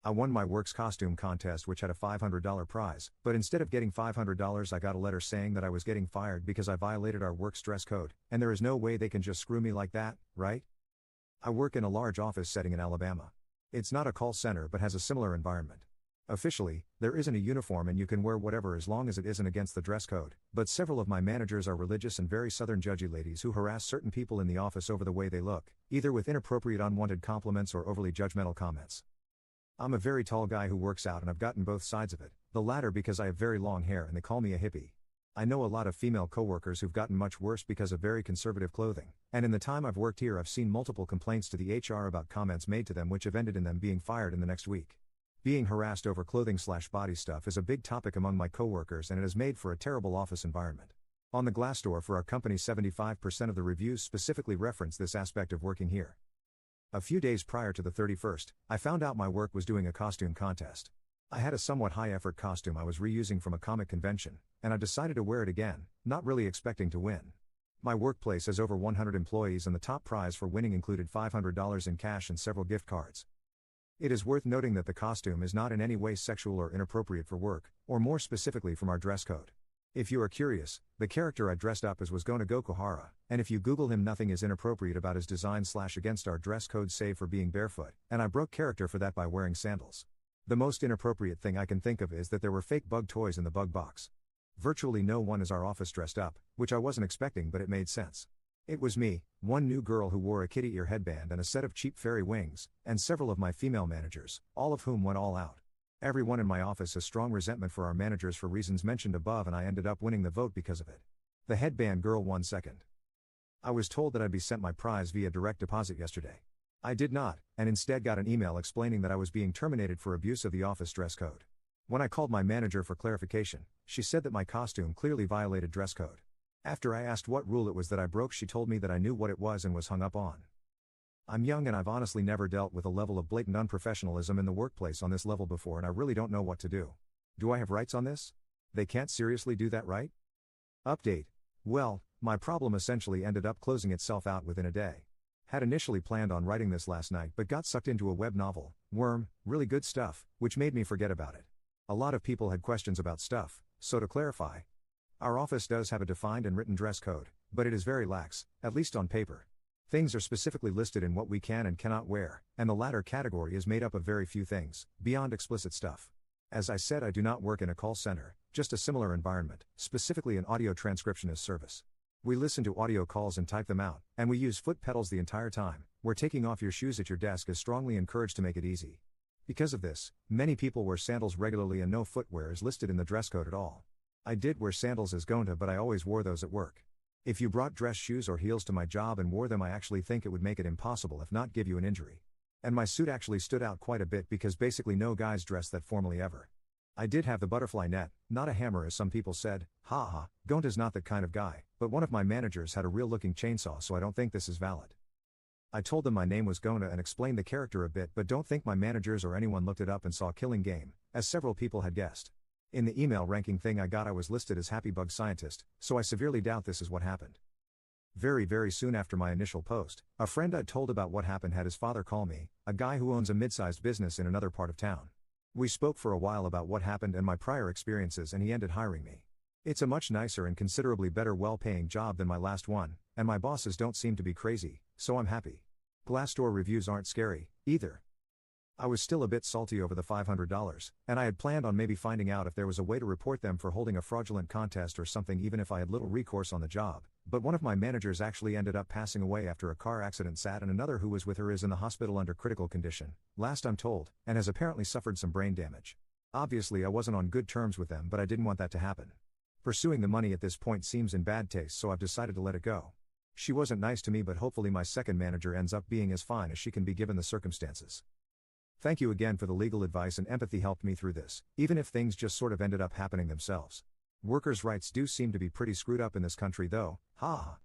I won my work's costume contest, which had a $500 prize, but instead of getting $500, I got a letter saying that I was getting fired because I violated our work's dress code, and there is no way they can just screw me like that, right? I work in a large office setting in Alabama. It's not a call center but has a similar environment. Officially, there isn't a uniform and you can wear whatever as long as it isn't against the dress code, but several of my managers are religious and very southern judgy ladies who harass certain people in the office over the way they look, either with inappropriate unwanted compliments or overly judgmental comments. I'm a very tall guy who works out and I've gotten both sides of it, the latter because I have very long hair and they call me a hippie. I know a lot of female coworkers who've gotten much worse because of very conservative clothing, and in the time I've worked here I've seen multiple complaints to the HR about comments made to them which have ended in them being fired in the next week. Being harassed over clothing/body stuff is a big topic among my coworkers and it has made for a terrible office environment. On the Glassdoor for our company 75% of the reviews specifically reference this aspect of working here. A few days prior to the 31st, I found out my work was doing a costume contest. I had a somewhat high-effort costume I was reusing from a comic convention, and I decided to wear it again, not really expecting to win. My workplace has over 100 employees and the top prize for winning included $500 in cash and several gift cards. It is worth noting that the costume is not in any way sexual or inappropriate for work, or more specifically from our dress code. If you are curious, the character I dressed up as was Gona Gokuhara, and if you Google him nothing is inappropriate about his design/against our dress code save for being barefoot, and I broke character for that by wearing sandals. The most inappropriate thing I can think of is that there were fake bug toys in the bug box. Virtually no one is our office dressed up, which I wasn't expecting but it made sense. It was me, one new girl who wore a kitty ear headband and a set of cheap fairy wings, and several of my female managers, all of whom went all out. Everyone in my office has strong resentment for our managers for reasons mentioned above and I ended up winning the vote because of it. The headband girl won second. I was told that I'd be sent my prize via direct deposit yesterday. I did not, and instead got an email explaining that I was being terminated for abuse of the office dress code. When I called my manager for clarification, she said that my costume clearly violated dress code. After I asked what rule it was that I broke, she told me that I knew what it was and was hung up on. I'm young and I've honestly never dealt with a level of blatant unprofessionalism in the workplace on this level before and I really don't know what to do. Do I have rights on this? They can't seriously do that, right? Update. Well, my problem essentially ended up closing itself out within a day. Had initially planned on writing this last night but got sucked into a web novel, Worm, really good stuff, which made me forget about it. A lot of people had questions about stuff, so to clarify, our office does have a defined and written dress code, but it is very lax, at least on paper. Things are specifically listed in what we can and cannot wear, and the latter category is made up of very few things, beyond explicit stuff. As I said, I do not work in a call center, just a similar environment, specifically an audio transcriptionist service. We listen to audio calls and type them out, and we use foot pedals the entire time, where taking off your shoes at your desk is strongly encouraged to make it easy. Because of this, many people wear sandals regularly and no footwear is listed in the dress code at all. I did wear sandals as Gonta but I always wore those at work. If you brought dress shoes or heels to my job and wore them, I actually think it would make it impossible if not give you an injury. And my suit actually stood out quite a bit because basically no guys dress that formally ever. I did have the butterfly net, not a hammer as some people said, haha, Gonta's not that kind of guy, but one of my managers had a real looking chainsaw so I don't think this is valid. I told them my name was Gonta and explained the character a bit but don't think my managers or anyone looked it up and saw Killing Game, as several people had guessed. In the email ranking thing I got I was listed as Happy Bug Scientist, so I severely doubt this is what happened. Very soon after my initial post, a friend I'd told about what happened had his father call me, a guy who owns a mid-sized business in another part of town. We spoke for a while about what happened and my prior experiences and he ended hiring me. It's a much nicer and considerably better well-paying job than my last one, and my bosses don't seem to be crazy, so I'm happy. Glassdoor reviews aren't scary, either. I was still a bit salty over the $500, and I had planned on maybe finding out if there was a way to report them for holding a fraudulent contest or something even if I had little recourse on the job, but one of my managers actually ended up passing away after a car accident and another who was with her is in the hospital under critical condition, last I'm told, and has apparently suffered some brain damage. Obviously I wasn't on good terms with them but I didn't want that to happen. Pursuing the money at this point seems in bad taste so I've decided to let it go. She wasn't nice to me but hopefully my second manager ends up being as fine as she can be given the circumstances. Thank you again for the legal advice and empathy helped me through this, even if things just sort of ended up happening themselves. Workers' rights do seem to be pretty screwed up in this country though, haha.